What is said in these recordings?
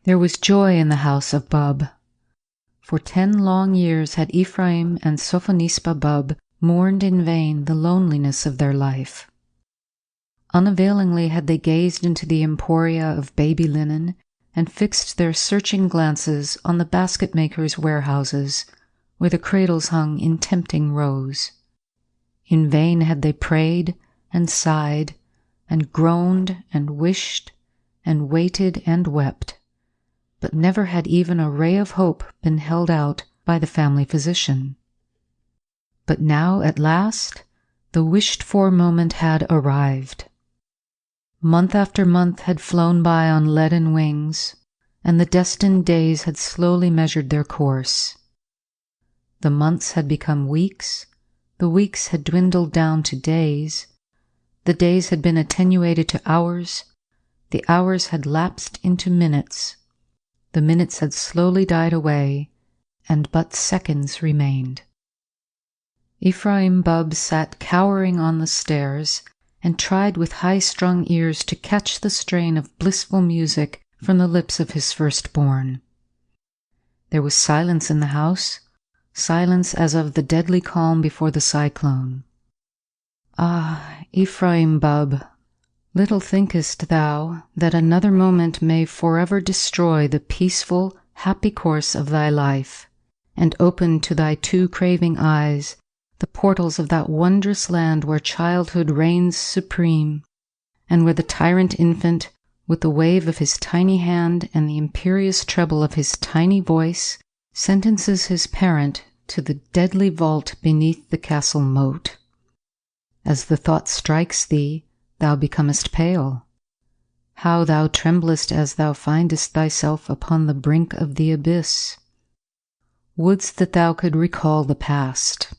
There was joy in the house of Bub. For 10 long years had Ephraim and Sofaniespa Bub mourned in vain the loneliness of their life. Unavailingly had they gazed into the emporia of baby linen and fixed their searching glances on the basket-makers' warehouses, where the cradles hung in tempting rows. In vain had they prayed and sighed and groaned and wished and waited and wept, but never had even a ray of hope been held out by the family physician. But now, at last, the wished-for moment had arrived. Month after month had flown by on leaden wings, and the destined days had slowly measured their course. The months had become weeks, the weeks had dwindled down to days, the days had been attenuated to hours, the hours had lapsed into minutes, the minutes had slowly died away, and but seconds remained. Ephraim Bub sat cowering on the stairs and tried with high-strung ears to catch the strain of blissful music from the lips of his firstborn. There was silence in the house, silence as of the deadly calm before the cyclone. Ah, Ephraim Bub, little thinkest thou that another moment may forever destroy the peaceful, happy course of thy life, and open to thy too craving eyes the portals of that wondrous land where childhood reigns supreme, and where the tyrant infant, with the wave of his tiny hand and the imperious treble of his tiny voice, sentences his parent to the deadly vault beneath the castle moat. As the thought strikes thee, thou becomest pale. How thou tremblest as thou findest thyself upon the brink of the abyss. Wouldst that thou could recall the past.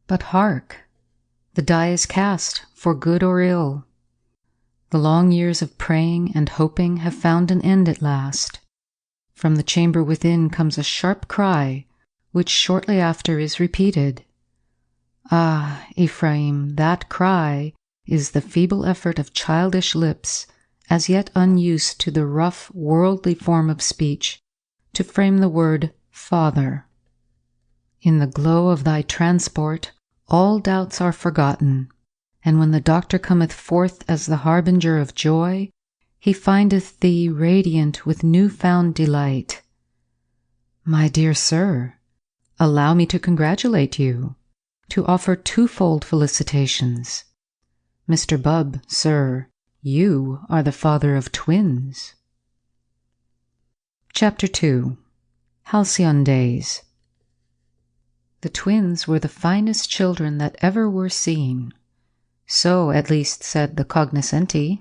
But hark! The die is cast, for good or ill. The long years of praying and hoping have found an end at last. From the chamber within comes a sharp cry, which shortly after is repeated. Ah, Ephraim, that cry is the feeble effort of childish lips, as yet unused to the rough, worldly form of speech, to frame the word Father. In the glow of thy transport, all doubts are forgotten, and when the doctor cometh forth as the harbinger of joy, he findeth thee radiant with new-found delight. My dear sir, allow me to congratulate you, to offer twofold felicitations. Mr. Bub, sir, you are the father of twins. Chapter 2. Halcyon Days. The twins were the finest children that ever were seen. So, at least, said the cognoscenti.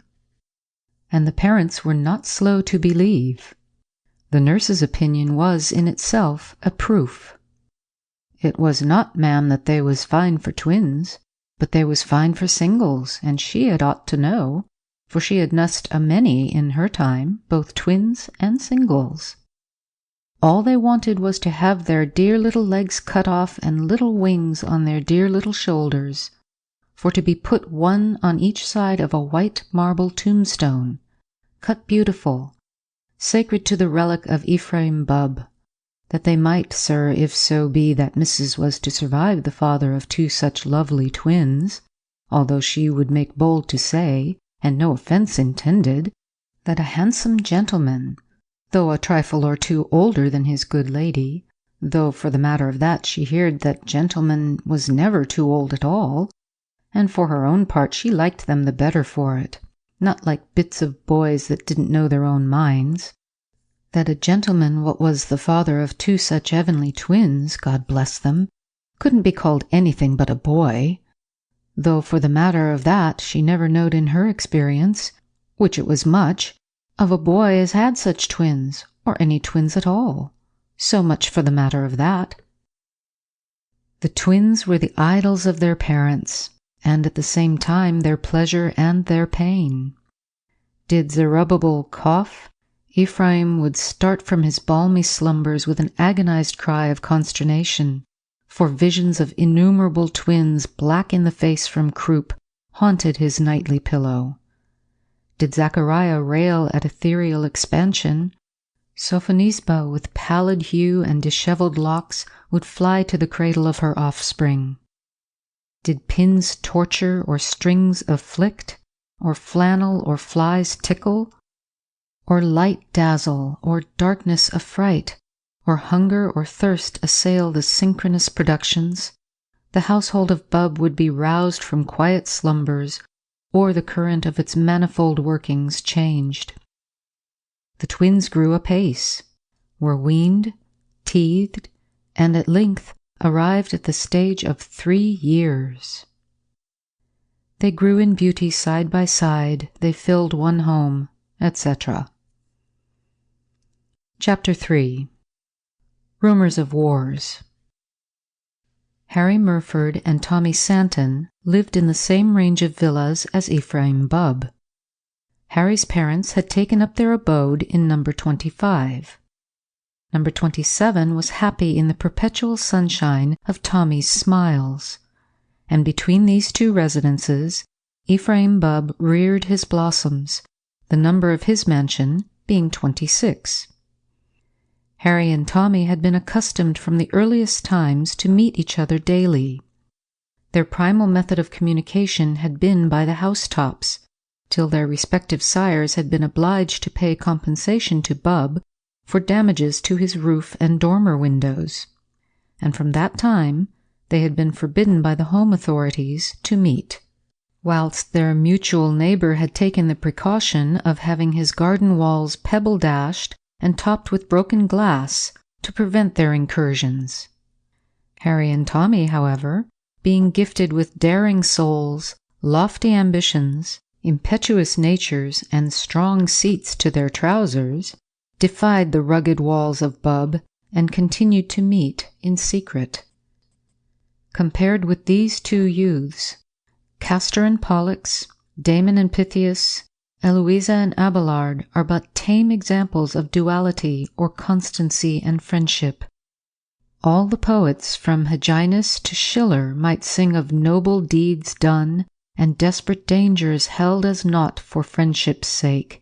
And the parents were not slow to believe. The nurse's opinion was, in itself, a proof. It was not, ma'am, that they was fine for twins, but they was fine for singles, and she had ought to know, for she had nussed a many in her time, both twins and singles. All they wanted was to have their dear little legs cut off and little wings on their dear little shoulders, for to be put one on each side of a white marble tombstone, cut beautiful, sacred to the relic of Ephraim Bub, that they might, sir, if so be that Mrs. was to survive the father of 2 such lovely twins, although she would make bold to say, and no offence intended, that a handsome gentleman, though a trifle or 2 older than his good lady, though for the matter of that she heard that gentleman was never too old at all, and for her own part she liked them the better for it, not like bits of boys that didn't know their own minds, that a gentleman what was the father of 2 such heavenly twins, God bless them, couldn't be called anything but a boy, though for the matter of that she never knowed in her experience, which it was much, of a boy as had such twins, or any twins at all. So much for the matter of that. The twins were the idols of their parents, and at the same time their pleasure and their pain. Did Zerubbabel cough, Ephraim would start from his balmy slumbers with an agonized cry of consternation, for visions of innumerable twins black in the face from croup haunted his nightly pillow. Did Zachariah rail at ethereal expansion, Sofaniespa, with pallid hue and dishevelled locks, would fly to the cradle of her offspring. Did pins torture or strings afflict, or flannel or flies tickle, or light dazzle, or darkness affright, or hunger or thirst assail the synchronous productions, the household of Bub would be roused from quiet slumbers, or the current of its manifold workings changed. The twins grew apace, were weaned, teethed, and at length arrived at the stage of 3 years. They grew in beauty side by side, they filled one home, etc. Chapter 3. Rumors of Wars. Harry Murford and Tommy Santon lived in the same range of villas as Ephraim Bubb. Harry's parents had taken up their abode in number 25. Number 27 was happy in the perpetual sunshine of Tommy's smiles, and between these two residences, Ephraim Bubb reared his blossoms, the number of his mansion being 26. Harry and Tommy had been accustomed from the earliest times to meet each other daily. Their primal method of communication had been by the housetops, till their respective sires had been obliged to pay compensation to Bub for damages to his roof and dormer windows, and from that time they had been forbidden by the home authorities to meet, whilst their mutual neighbour had taken the precaution of having his garden walls pebble-dashed and topped with broken glass to prevent their incursions. Harry and Tommy, however, being gifted with daring souls, lofty ambitions, impetuous natures, and strong seats to their trousers, defied the rugged walls of Bub and continued to meet in secret. Compared with these two youths, Castor and Pollux, Damon and Pythias, Eloisa and Abelard are but tame examples of duality or constancy and friendship. All the poets from Hyginus to Schiller might sing of noble deeds done and desperate dangers held as naught for friendship's sake,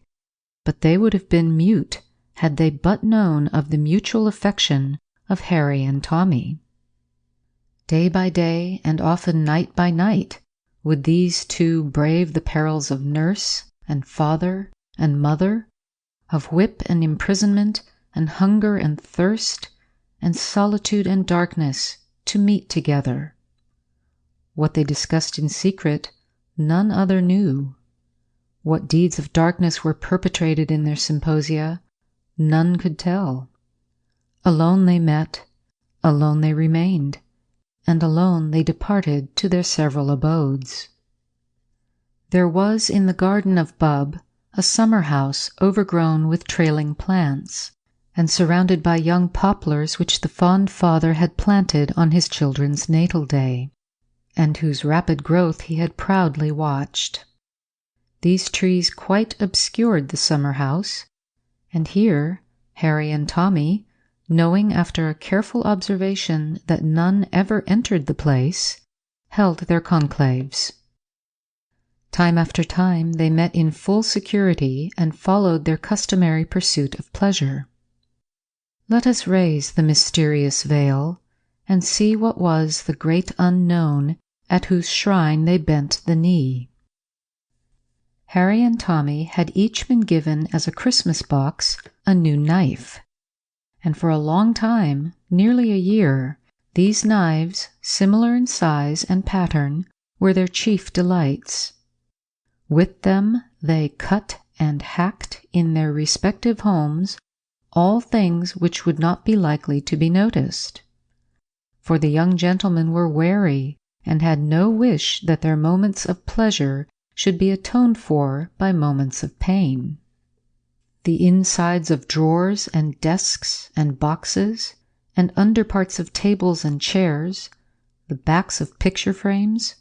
but they would have been mute had they but known of the mutual affection of Harry and Tommy. Day by day, and often night by night, would these two brave the perils of nurse and father and mother, of whip and imprisonment, and hunger and thirst, and solitude and darkness, to meet together. What they discussed in secret, none other knew. What deeds of darkness were perpetrated in their symposia, none could tell. Alone they met, alone they remained, and alone they departed to their several abodes. There was in the garden of Bub a summer house overgrown with trailing plants, and surrounded by young poplars which the fond father had planted on his children's natal day, and whose rapid growth he had proudly watched. These trees quite obscured the summer house, and here Harry and Tommy, knowing after a careful observation that none ever entered the place, held their conclaves. Time after time they met in full security and followed their customary pursuit of pleasure. Let us raise the mysterious veil and see what was the great unknown at whose shrine they bent the knee. Harry and Tommy had each been given as a Christmas box a new knife, and for a long time, nearly a year, these knives, similar in size and pattern, were their chief delights. With them they cut and hacked in their respective homes all things which would not be likely to be noticed. For the young gentlemen were wary and had no wish that their moments of pleasure should be atoned for by moments of pain. The insides of drawers and desks and boxes, and underparts of tables and chairs, the backs of picture frames,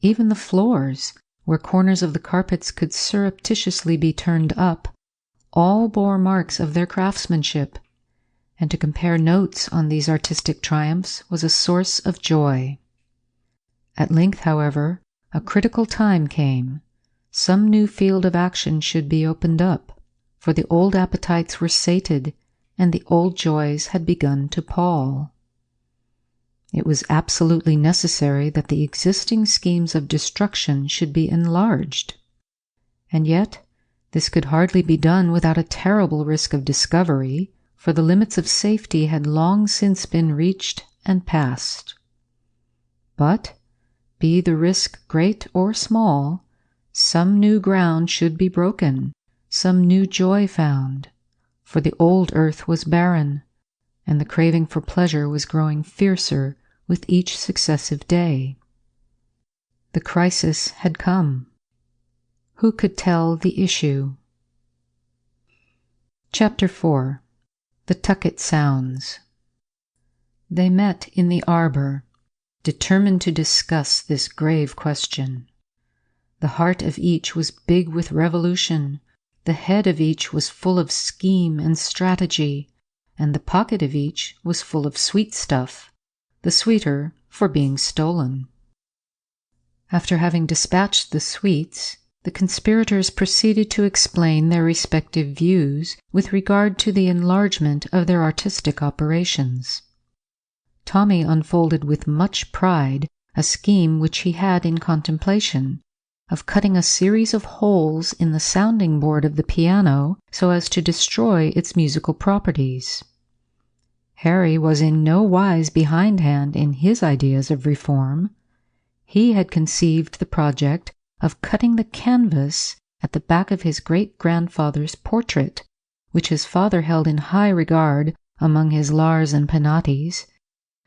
even the floors, where corners of the carpets could surreptitiously be turned up, all bore marks of their craftsmanship, and to compare notes on these artistic triumphs was a source of joy. At length, however, a critical time came. Some new field of action should be opened up, for the old appetites were sated, and the old joys had begun to pall. It was absolutely necessary that the existing schemes of destruction should be enlarged. And yet, this could hardly be done without a terrible risk of discovery, for the limits of safety had long since been reached and passed. But, be the risk great or small, some new ground should be broken, some new joy found, for the old earth was barren, and the craving for pleasure was growing fiercer with each successive day. The crisis had come. Who could tell the issue? Chapter 4. The Tucket Sounds. They met in the arbor, determined to discuss this grave question. The heart of each was big with revolution, the head of each was full of scheme and strategy, and the pocket of each was full of sweet stuff, the sweeter for being stolen. After having dispatched the sweets, the conspirators proceeded to explain their respective views with regard to the enlargement of their artistic operations. Tommy unfolded with much pride a scheme which he had in contemplation, of cutting a series of holes in the sounding board of the piano so as to destroy its musical properties. Harry was in no wise behindhand in his ideas of reform. He had conceived the project of cutting the canvas at the back of his great-grandfather's portrait, which his father held in high regard among his Lars and Penates,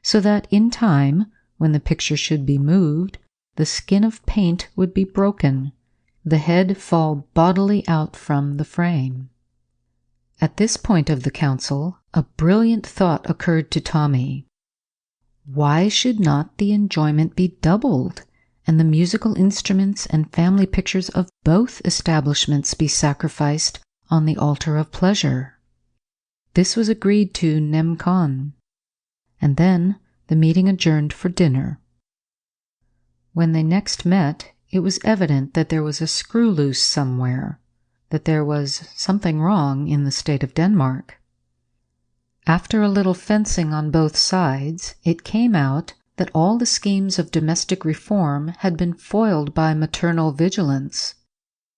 so that in time, when the picture should be moved, the skin of paint would be broken, the head fall bodily out from the frame. At this point of the council, a brilliant thought occurred to Tommy. Why should not the enjoyment be doubled, and the musical instruments and family pictures of both establishments be sacrificed on the altar of pleasure? This was agreed to nem. con. And then the meeting adjourned for dinner. When they next met, it was evident that there was a screw loose somewhere, that there was something wrong in the state of Denmark. After a little fencing on both sides, it came out that all the schemes of domestic reform had been foiled by maternal vigilance,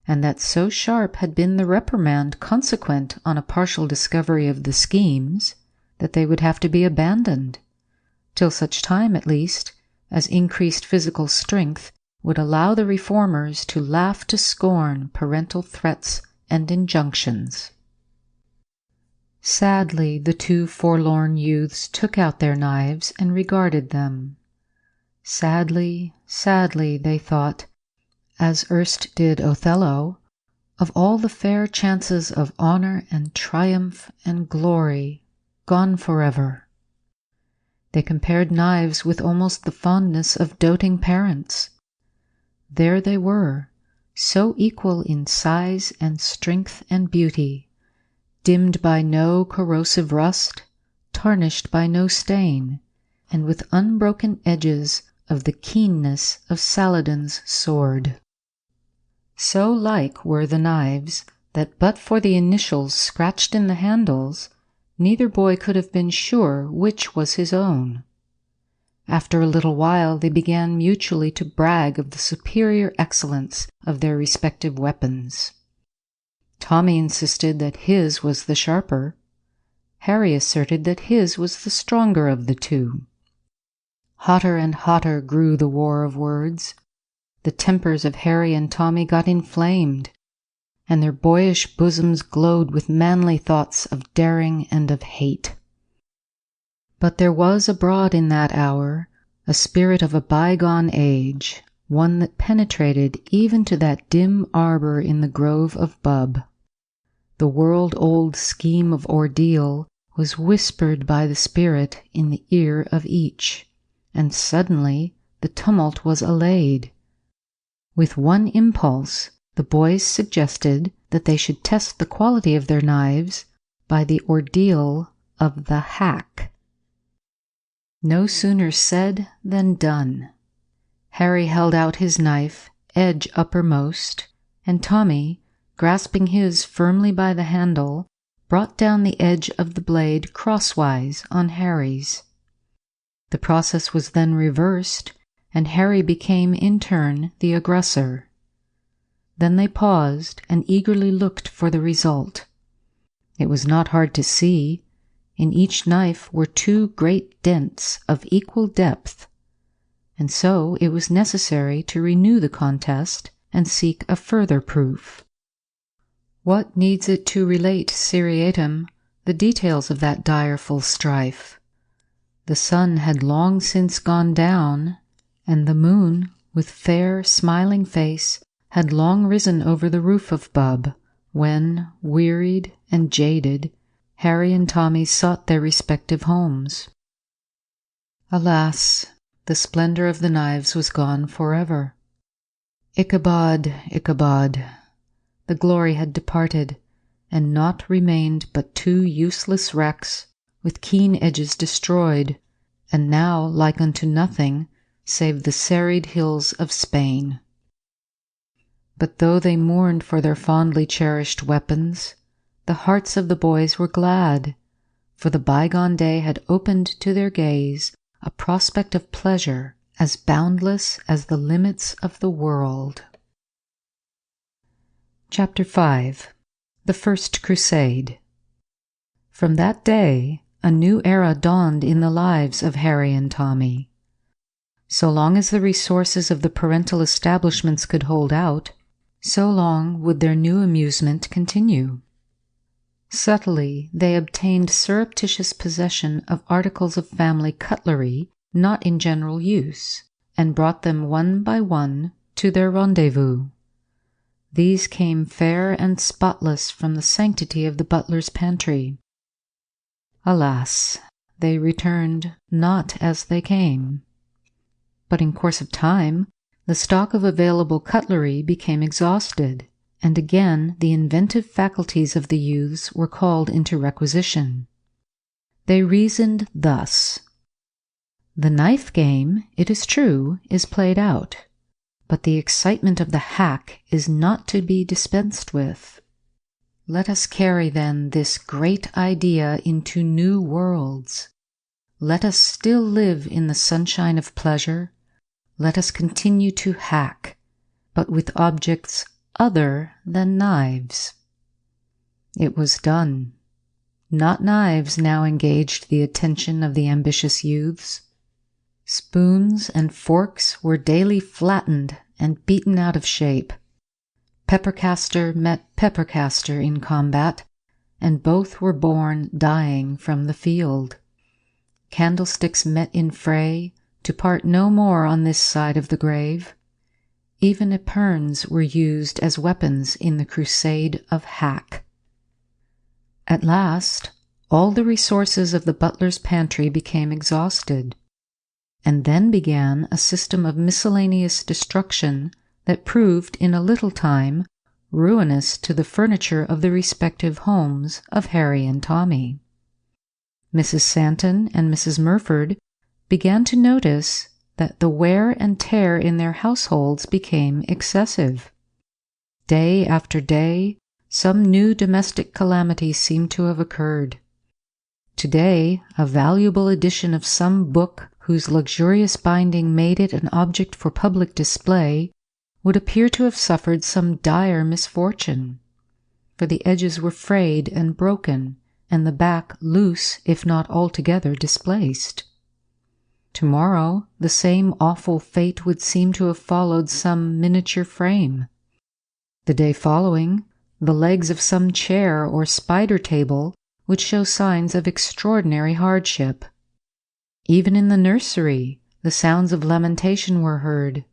and that so sharp had been the reprimand consequent on a partial discovery of the schemes that they would have to be abandoned, till such time at least as increased physical strength would allow the reformers to laugh to scorn parental threats and injunctions. Sadly, the two forlorn youths took out their knives and regarded them. Sadly, sadly, they thought, as erst did Othello, of all the fair chances of honor and triumph and glory gone forever. They compared knives with almost the fondness of doting parents. There they were, so equal in size and strength and beauty, dimmed by no corrosive rust, tarnished by no stain, and with unbroken edges of the keenness of Saladin's sword. So like were the knives that but for the initials scratched in the handles, neither boy could have been sure which was his own. After a little while they began mutually to brag of the superior excellence of their respective weapons. Tommy insisted that his was the sharper. Harry asserted that his was the stronger of the two. Hotter and hotter grew the war of words. The tempers of Harry and Tommy got inflamed, and their boyish bosoms glowed with manly thoughts of daring and of hate. But there was abroad in that hour a spirit of a bygone age, one that penetrated even to that dim arbor in the grove of Bub. The world-old scheme of ordeal was whispered by the spirit in the ear of each, and suddenly the tumult was allayed. With one impulse, the boys suggested that they should test the quality of their knives by the ordeal of the hack. No sooner said than done. Harry held out his knife, edge uppermost, and Tommy, grasping his firmly by the handle, brought down the edge of the blade crosswise on Harry's. The process was then reversed, and Harry became in turn the aggressor. Then they paused and eagerly looked for the result. It was not hard to see. In each knife were 2 great dents of equal depth, and so it was necessary to renew the contest and seek a further proof. What needs it to relate seriatim the details of that direful strife? The sun had long since gone down, and the moon, with fair, smiling face, had long risen over the roof of Bub, when, wearied and jaded, Harry and Tommy sought their respective homes. Alas, the splendor of the knives was gone forever. Ichabod, Ichabod! The glory had departed, and naught remained but 2 useless wrecks, with keen edges destroyed, and now like unto nothing, save the serried hills of Spain. But though they mourned for their fondly cherished weapons, the hearts of the boys were glad, for the bygone day had opened to their gaze a prospect of pleasure as boundless as the limits of the world. Chapter 5. The First Crusade. From that day, a new era dawned in the lives of Harry and Tommy. So long as the resources of the parental establishments could hold out, so long would their new amusement continue. Subtly, they obtained surreptitious possession of articles of family cutlery not in general use, and brought them one by one to their rendezvous. These came fair and spotless from the sanctity of the Butlers' pantry. Alas, they returned not as they came. But in course of time, the stock of available cutlery became exhausted, and again the inventive faculties of the youths were called into requisition. They reasoned thus: the knife game, it is true, is played out, but the excitement of the hack is not to be dispensed with. Let us carry, then, this great idea into new worlds. Let us still live in the sunshine of pleasure. Let us continue to hack, but with objects other than knives. It was done. Not knives now engaged the attention of the ambitious youths. Spoons and forks were daily flattened and beaten out of shape. Peppercaster met peppercaster in combat, and both were borne dying from the field. Candlesticks met in fray, to part no more on this side of the grave. Even epergnes were used as weapons in the crusade of hack. At last, all the resources of the butler's pantry became exhausted, and then began a system of miscellaneous destruction that proved in a little time ruinous to the furniture of the respective homes of Harry and Tommy. Mrs. Santon and Mrs. Murford began to notice that the wear and tear in their households became excessive. Day after day, some new domestic calamity seemed to have occurred. Today, a valuable edition of some book whose luxurious binding made it an object for public display would appear to have suffered some dire misfortune, for the edges were frayed and broken, and the back loose if not altogether displaced. Tomorrow, the same awful fate would seem to have followed some miniature frame. The day following, the legs of some chair or spider table would show signs of extraordinary hardship. Even in the nursery, the sounds of lamentation were heard.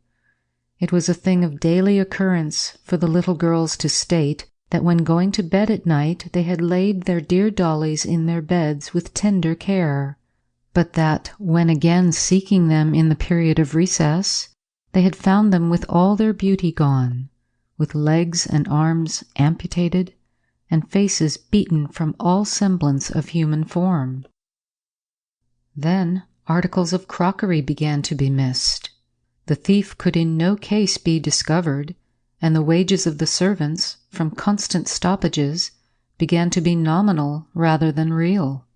It was a thing of daily occurrence for the little girls to state that when going to bed at night they had laid their dear dollies in their beds with tender care, but that when again seeking them in the period of recess, they had found them with all their beauty gone, with legs and arms amputated, and faces beaten from all semblance of human form. Then articles of crockery began to be missed. The thief could in no case be discovered, and the wages of the servants, from constant stoppages, began to be nominal rather than real.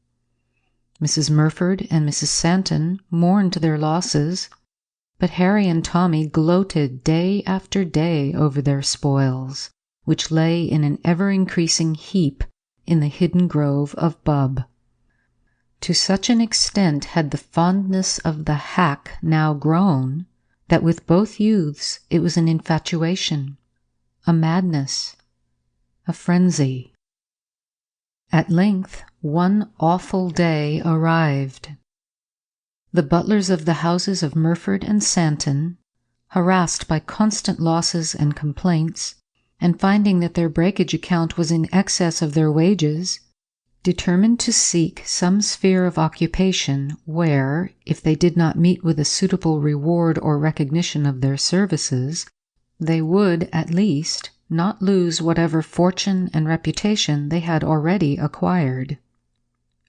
Mrs. Murford and Mrs. Santon mourned their losses, but Harry and Tommy gloated day after day over their spoils, which lay in an ever-increasing heap in the hidden grove of Bub. To such an extent had the fondness of the hack now grown that with both youths it was an infatuation, a madness, a frenzy. At length one awful day arrived. The Butlers of the houses of Murford and Santon, harassed by constant losses and complaints, and finding that their breakage account was in excess of their wages, determined to seek some sphere of occupation where, if they did not meet with a suitable reward or recognition of their services, they would, at least, not lose whatever fortune and reputation they had already acquired.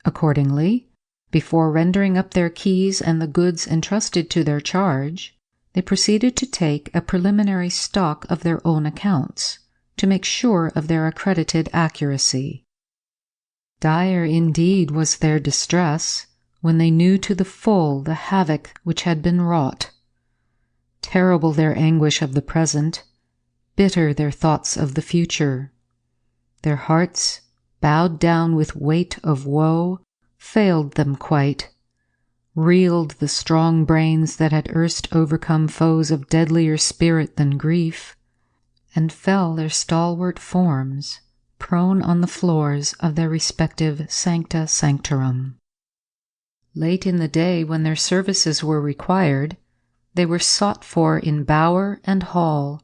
Accordingly, before rendering up their keys and the goods entrusted to their charge, they proceeded to take a preliminary stock of their own accounts, to make sure of their accredited accuracy. Dire indeed was their distress when they knew to the full the havoc which had been wrought. Terrible their anguish of the present, bitter their thoughts of the future. Their hearts, bowed down with weight of woe, failed them quite. Reeled the strong brains that had erst overcome foes of deadlier spirit than grief, and fell their stalwart forms, prone on the floors of their respective sancta sanctorum. Late in the day, when their services were required, they were sought for in bower and hall,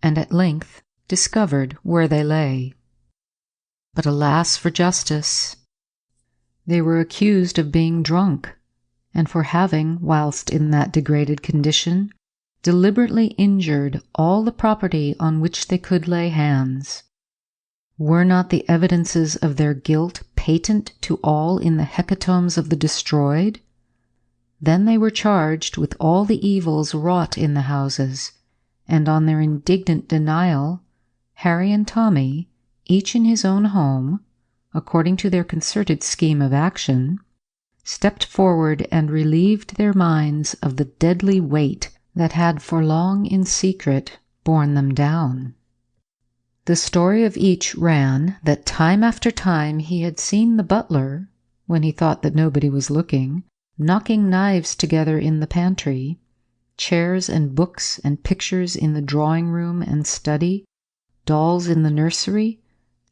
and at length discovered where they lay. But alas for justice! They were accused of being drunk, and for having, whilst in that degraded condition, deliberately injured all the property on which they could lay hands. Were not the evidences of their guilt patent to all in the hecatombs of the destroyed? Then they were charged with all the evils wrought in the houses, and on their indignant denial, Harry and Tommy, each in his own home, according to their concerted scheme of action, stepped forward and relieved their minds of the deadly weight that had for long in secret borne them down. The story of each ran that time after time he had seen the butler, when he thought that nobody was looking, knocking knives together in the pantry, chairs and books and pictures in the drawing-room and study, dolls in the nursery,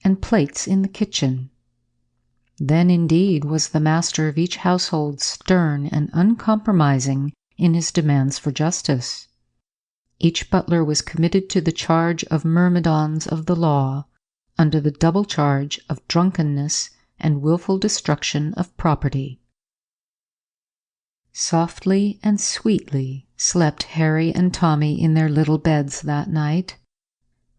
and plates in the kitchen. Then indeed was the master of each household stern and uncompromising in his demands for justice. Each butler was committed to the charge of myrmidons of the law, under the double charge of drunkenness and wilful destruction of property. Softly and sweetly slept Harry and Tommy in their little beds that night.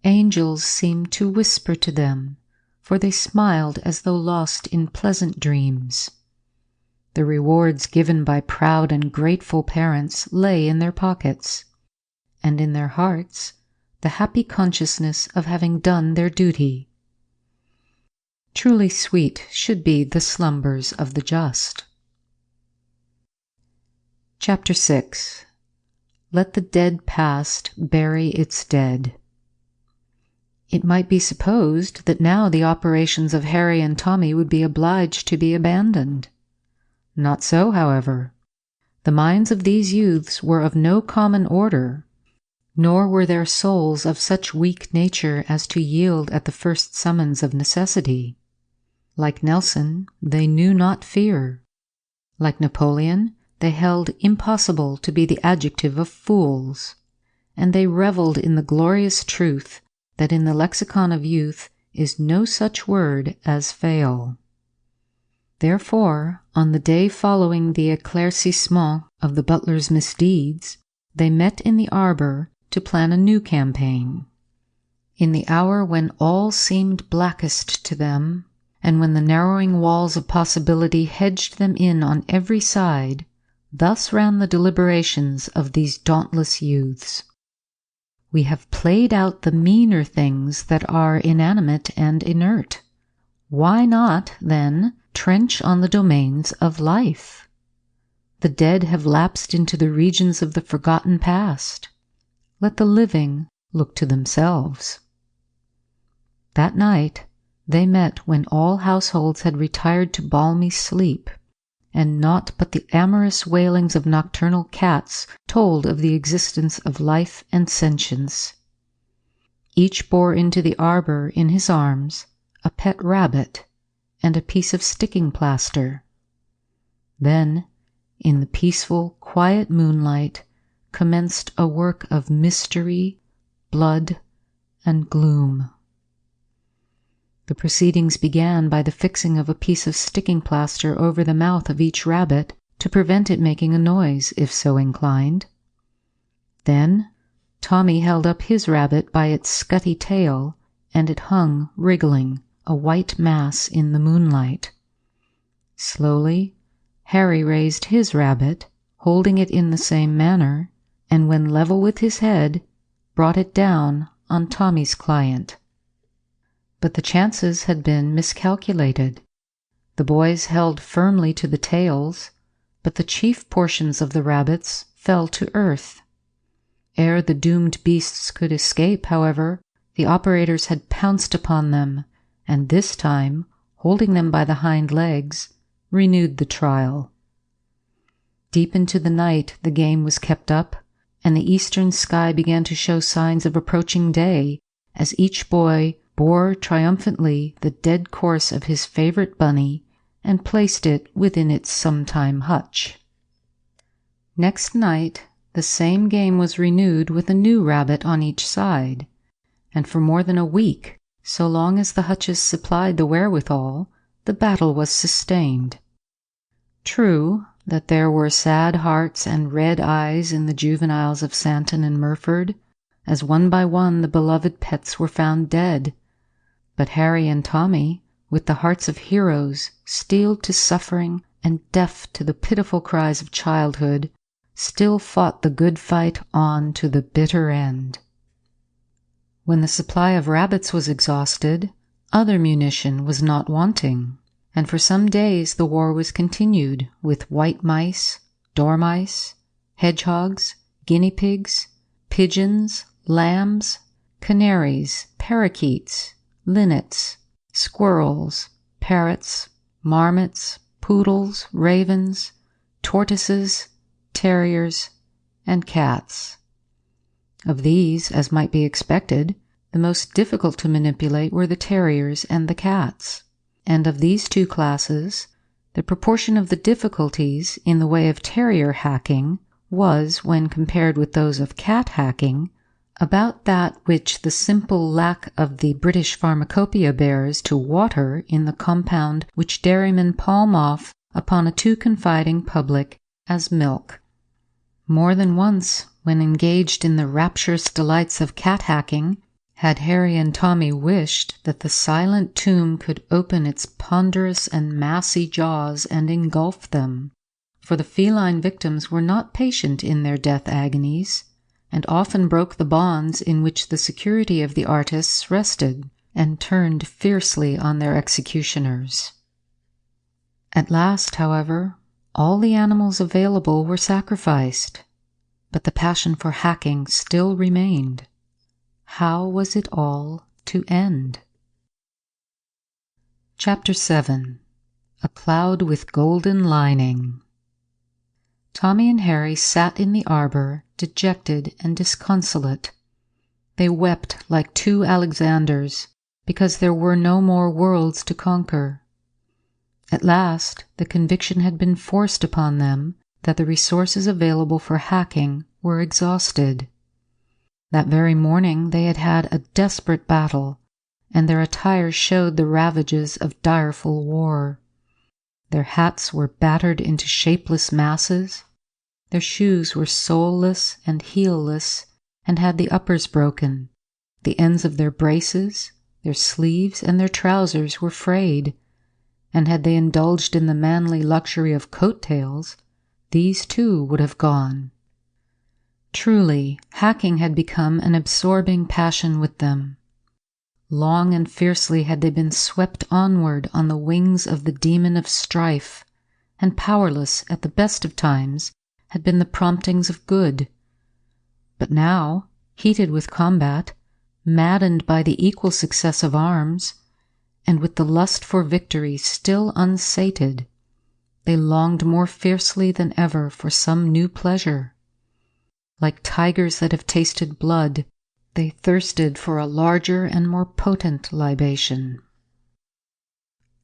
Angels seemed to whisper to them, for they smiled as though lost in pleasant dreams. The rewards given by proud and grateful parents lay in their pockets, and in their hearts the happy consciousness of having done their duty. Truly sweet should be the slumbers of the just. Chapter 6. Let the dead past bury its dead. It might be supposed that now the operations of Harry and Tommy would be obliged to be abandoned. Not so, however. The minds of these youths were of no common order, nor were their souls of such weak nature as to yield at the first summons of necessity. Like Nelson, they knew not fear. Like Napoleon, they held impossible to be the adjective of fools, and they revelled in the glorious truth that in the lexicon of youth is no such word as fail. Therefore, on the day following the éclaircissement of the butler's misdeeds, they met in the arbour to plan a new campaign. In the hour when all seemed blackest to them, and when the narrowing walls of possibility hedged them in on every side, thus ran the deliberations of these dauntless youths. We have played out the meaner things that are inanimate and inert. Why not, then, trench on the domains of life? The dead have lapsed into the regions of the forgotten past. Let the living look to themselves. That night they met when all households had retired to balmy sleep, and naught but the amorous wailings of nocturnal cats told of the existence of life and sentience. Each bore into the arbor in his arms a pet rabbit and a piece of sticking plaster. Then, in the peaceful, quiet moonlight, commenced a work of mystery, blood, and gloom. The proceedings began by the fixing of a piece of sticking plaster over the mouth of each rabbit to prevent it making a noise if so inclined. Then Tommy held up his rabbit by its scutty tail, and it hung, wriggling, a white mass in the moonlight. Slowly, Harry raised his rabbit, holding it in the same manner, and when level with his head, brought it down on Tommy's client. But the chances had been miscalculated. The boys held firmly to the tails, but the chief portions of the rabbits fell to earth. Ere the doomed beasts could escape, however, the operators had pounced upon them, and this time, holding them by the hind legs, renewed the trial. Deep into the night the game was kept up, and the eastern sky began to show signs of approaching day as each boy bore triumphantly the dead corpse of his favorite bunny and placed it within its sometime hutch. Next night the same game was renewed with a new rabbit on each side, and for more than a week, so long as the hutches supplied the wherewithal, the battle was sustained. True that there were sad hearts and red eyes in the juveniles of Santon and Murford, as one by one the beloved pets were found dead, but Harry and Tommy, with the hearts of heroes steeled to suffering and deaf to the pitiful cries of childhood, still fought the good fight on to the bitter end. When the supply of rabbits was exhausted, other munition was not wanting, and for some days the war was continued with white mice, dormice, hedgehogs, guinea pigs, pigeons, lambs, canaries, parakeets, linnets, squirrels, parrots, marmots, poodles, ravens, tortoises, terriers, and cats. Of these, as might be expected, the most difficult to manipulate were the terriers and the cats, and of these two classes, the proportion of the difficulties in the way of terrier hacking was, when compared with those of cat hacking, about that which the simple lack of the British pharmacopoeia bears to water in the compound which dairymen palm off upon a too confiding public as milk. More than once, when engaged in the rapturous delights of cat hacking, had Harry and Tommy wished that the silent tomb could open its ponderous and massy jaws and engulf them, for the feline victims were not patient in their death agonies, and often broke the bonds in which the security of the artists rested, and turned fiercely on their executioners. At last, however, all the animals available were sacrificed, but the passion for hacking still remained. How was it all to end? Chapter 7. A Cloud with Golden Lining. Tommy and Harry sat in the arbor, dejected and disconsolate. They wept like two Alexanders, because there were no more worlds to conquer. At last, the conviction had been forced upon them that the resources available for hacking were exhausted. That very morning they had had a desperate battle, and their attire showed the ravages of direful war. Their hats were battered into shapeless masses, their shoes were soleless and heelless, and had the uppers broken, the ends of their braces, their sleeves, and their trousers were frayed, and had they indulged in the manly luxury of coat-tails, these too would have gone. Truly, hacking had become an absorbing passion with them. Long and fiercely had they been swept onward on the wings of the demon of strife, and powerless at the best of times had been the promptings of good. But now, heated with combat, maddened by the equal success of arms, and with the lust for victory still unsated, they longed more fiercely than ever for some new pleasure. Like tigers that have tasted blood, they thirsted for a larger and more potent libation.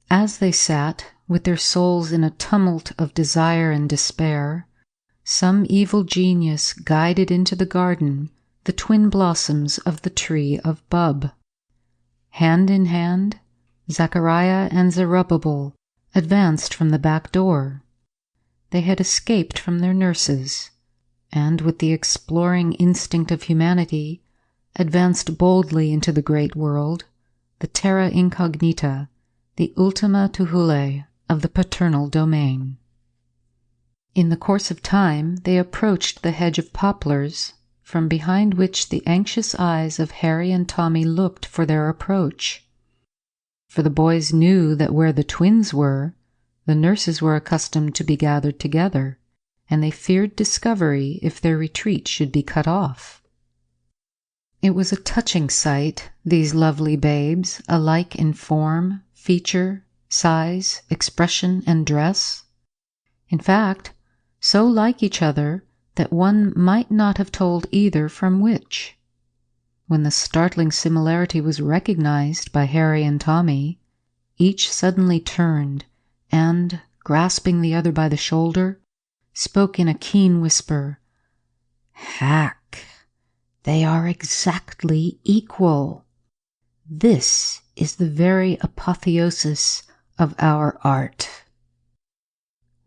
As they sat, with their souls in a tumult of desire and despair, some evil genius guided into the garden the twin blossoms of the tree of Bub. Hand in hand, Zachariah and Zerubbabel advanced from the back door. They had escaped from their nurses, and with the exploring instinct of humanity, advanced boldly into the great world, the terra incognita, the ultima Thule of the paternal domain. In the course of time they approached the hedge of poplars, from behind which the anxious eyes of Harry and Tommy looked for their approach. For the boys knew that where the twins were, the nurses were accustomed to be gathered together, and they feared discovery if their retreat should be cut off. It was a touching sight, these lovely babes, alike in form, feature, size, expression, and dress. In fact, so like each other that one might not have told either from which. When the startling similarity was recognized by Harry and Tommy, each suddenly turned and, grasping the other by the shoulder, spoke in a keen whisper, "Hack! They are exactly equal. This is the very apotheosis of our art."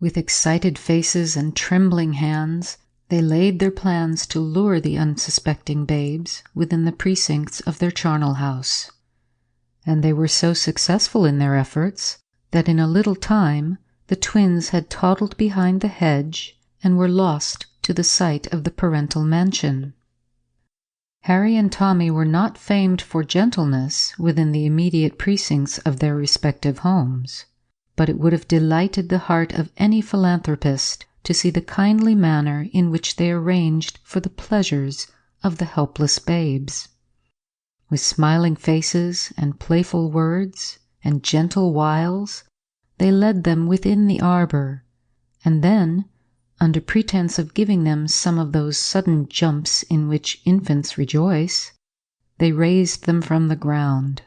With excited faces and trembling hands, they laid their plans to lure the unsuspecting babes within the precincts of their charnel house. And they were so successful in their efforts that in a little time the twins had toddled behind the hedge and were lost to the sight of the parental mansion. Harry and Tommy were not famed for gentleness within the immediate precincts of their respective homes, but it would have delighted the heart of any philanthropist to see the kindly manner in which they arranged for the pleasures of the helpless babes. With smiling faces and playful words and gentle wiles, they led them within the arbor, and then, under pretense of giving them some of those sudden jumps in which infants rejoice, they raised them from the ground.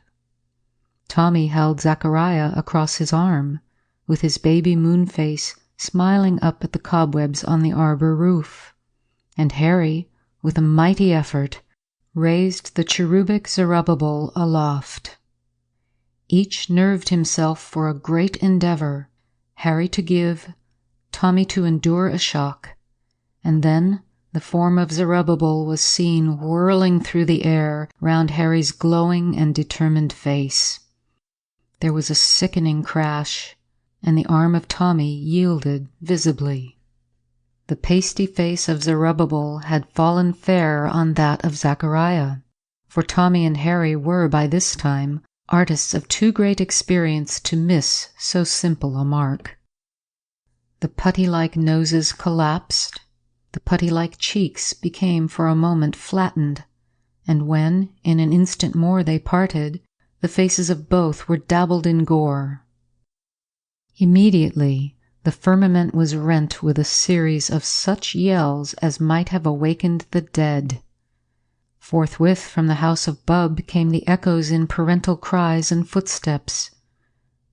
Tommy held Zachariah across his arm, with his baby moon face smiling up at the cobwebs on the arbor roof, and Harry, with a mighty effort, raised the cherubic Zerubbabel aloft. Each nerved himself for a great endeavor, Harry to give, Tommy to endure a shock, and then the form of Zerubbabel was seen whirling through the air round Harry's glowing and determined face. There was a sickening crash, and the arm of Tommy yielded visibly. The pasty face of Zerubbabel had fallen fair on that of Zachariah, for Tommy and Harry were by this time artists of too great experience to miss so simple a mark. The putty-like noses collapsed, the putty-like cheeks became for a moment flattened, and when, in an instant more, they parted, the faces of both were dabbled in gore. Immediately, the firmament was rent with a series of such yells as might have awakened the dead. Forthwith from the house of Bub came the echoes in parental cries and footsteps.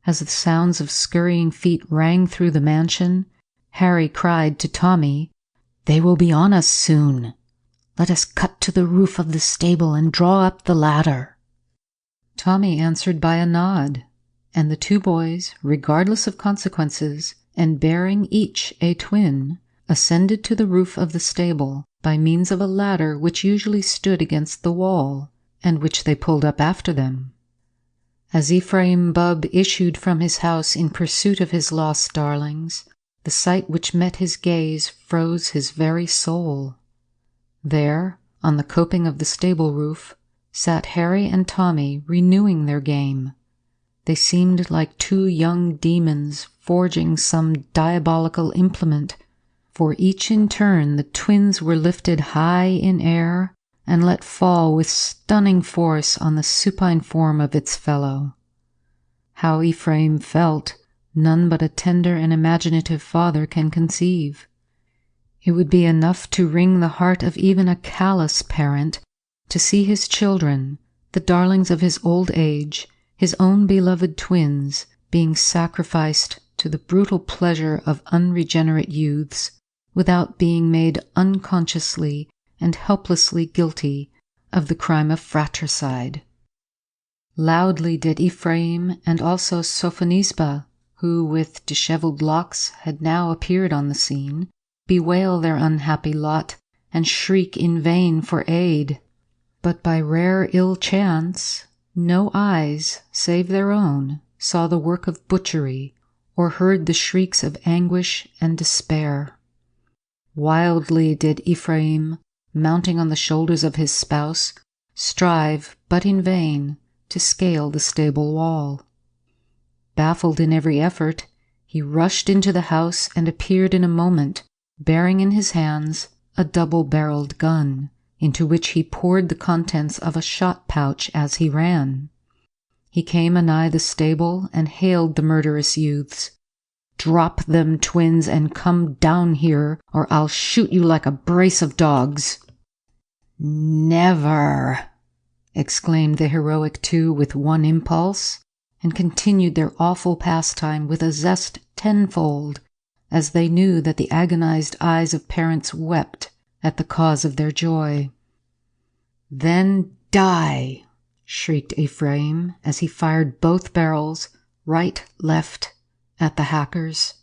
As the sounds of scurrying feet rang through the mansion, Harry cried to Tommy, "They will be on us soon. Let us cut to the roof of the stable and draw up the ladder." Tommy answered by a nod, and the two boys, regardless of consequences, and bearing each a twin, ascended to the roof of the stable by means of a ladder which usually stood against the wall, and which they pulled up after them. As Ephraim Bub issued from his house in pursuit of his lost darlings, the sight which met his gaze froze his very soul. There, on the coping of the stable roof, sat Harry and Tommy renewing their game. They seemed like two young demons forging some diabolical implement. For each in turn the twins were lifted high in air and let fall with stunning force on the supine form of its fellow. How Ephraim felt, none but a tender and imaginative father can conceive. It would be enough to wring the heart of even a callous parent to see his children, the darlings of his old age, his own beloved twins, being sacrificed to the brutal pleasure of unregenerate youths, without being made unconsciously and helplessly guilty of the crime of fratricide. Loudly did Ephraim and also Sofaniespa, who with disheveled locks had now appeared on the scene, bewail their unhappy lot and shriek in vain for aid. But by rare ill chance, no eyes save their own saw the work of butchery or heard the shrieks of anguish and despair. Wildly did Ephraim, mounting on the shoulders of his spouse, strive, but in vain, to scale the stable wall. Baffled in every effort, he rushed into the house and appeared in a moment, bearing in his hands a double-barreled gun, into which he poured the contents of a shot pouch as he ran. He came anigh the stable and hailed the murderous youths. "Drop them, twins, and come down here, or I'll shoot you like a brace of dogs." "Never!" exclaimed the heroic two with one impulse, and continued their awful pastime with a zest tenfold, as they knew that the agonized eyes of parents wept at the cause of their joy. "Then die!" shrieked Ephraim as he fired both barrels, right, left, at the hackers.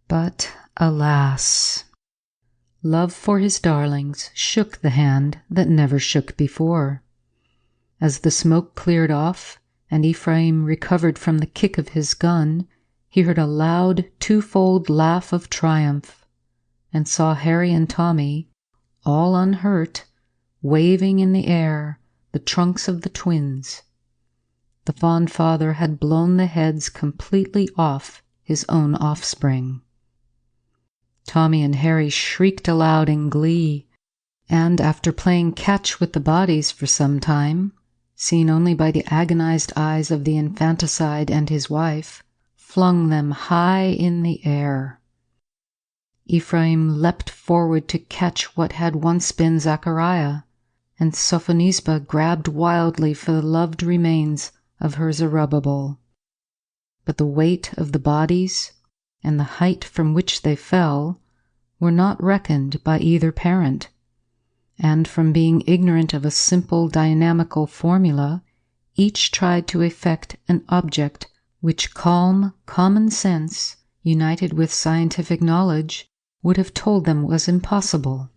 But, alas! Love for his darlings shook the hand that never shook before. As the smoke cleared off, and Ephraim recovered from the kick of his gun, he heard a loud twofold laugh of triumph, and saw Harry and Tommy, all unhurt, waving in the air the trunks of the twins. The fond father had blown the heads completely off his own offspring. Tommy and Harry shrieked aloud in glee, and after playing catch with the bodies for some time, seen only by the agonized eyes of the infanticide and his wife, flung them high in the air. Ephraim leapt forward to catch what had once been Zachariah, and Sofaniespa grabbed wildly for the loved remains of her Zerubbabel. But the weight of the bodies and the height from which they fell were not reckoned by either parent, and from being ignorant of a simple dynamical formula, each tried to effect an object which calm common sense, united with scientific knowledge, would have told them was impossible.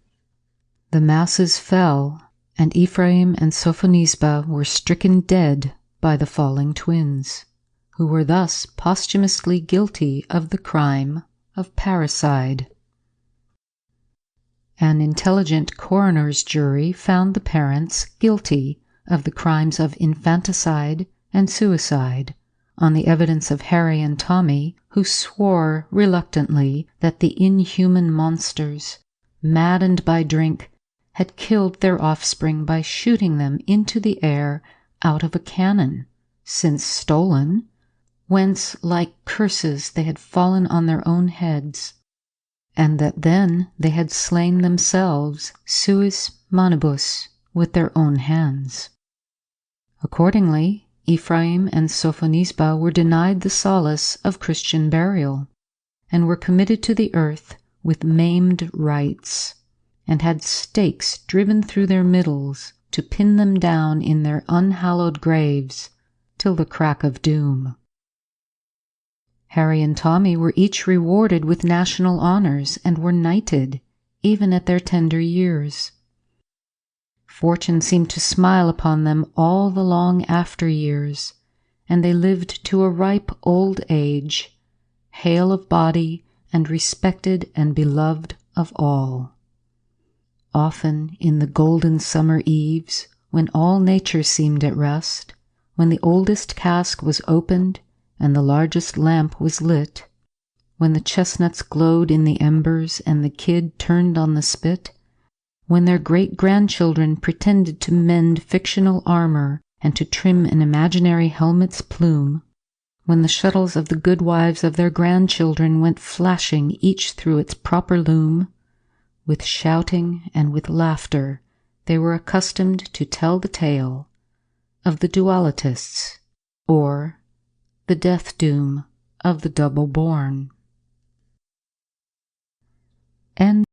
The masses fell, and Ephraim and Sofaniespa were stricken dead by the falling twins, who were thus posthumously guilty of the crime of parricide. An intelligent coroner's jury found the parents guilty of the crimes of infanticide and suicide, on the evidence of Harry and Tommy, who swore reluctantly that the inhuman monsters, maddened by drink, had killed their offspring by shooting them into the air out of a cannon, since stolen, whence like curses they had fallen on their own heads, and that then they had slain themselves suis manibus with their own hands. Accordingly, Ephraim and Sofaniespa were denied the solace of Christian burial, and were committed to the earth with maimed rites, and had stakes driven through their middles to pin them down in their unhallowed graves till the crack of doom. Harry and Tommy were each rewarded with national honors and were knighted, even at their tender years. Fortune seemed to smile upon them all the long after years, and they lived to a ripe old age, hale of body and respected and beloved of all. Often in the golden summer eves, when all nature seemed at rest, when the oldest cask was opened and the largest lamp was lit, when the chestnuts glowed in the embers and the kid turned on the spit, when their great-grandchildren pretended to mend fictional armor and to trim an imaginary helmet's plume, when the shuttles of the good wives of their grandchildren went flashing each through its proper loom, with shouting and with laughter they were accustomed to tell the tale of the dualitists, or the death doom of the double-born. End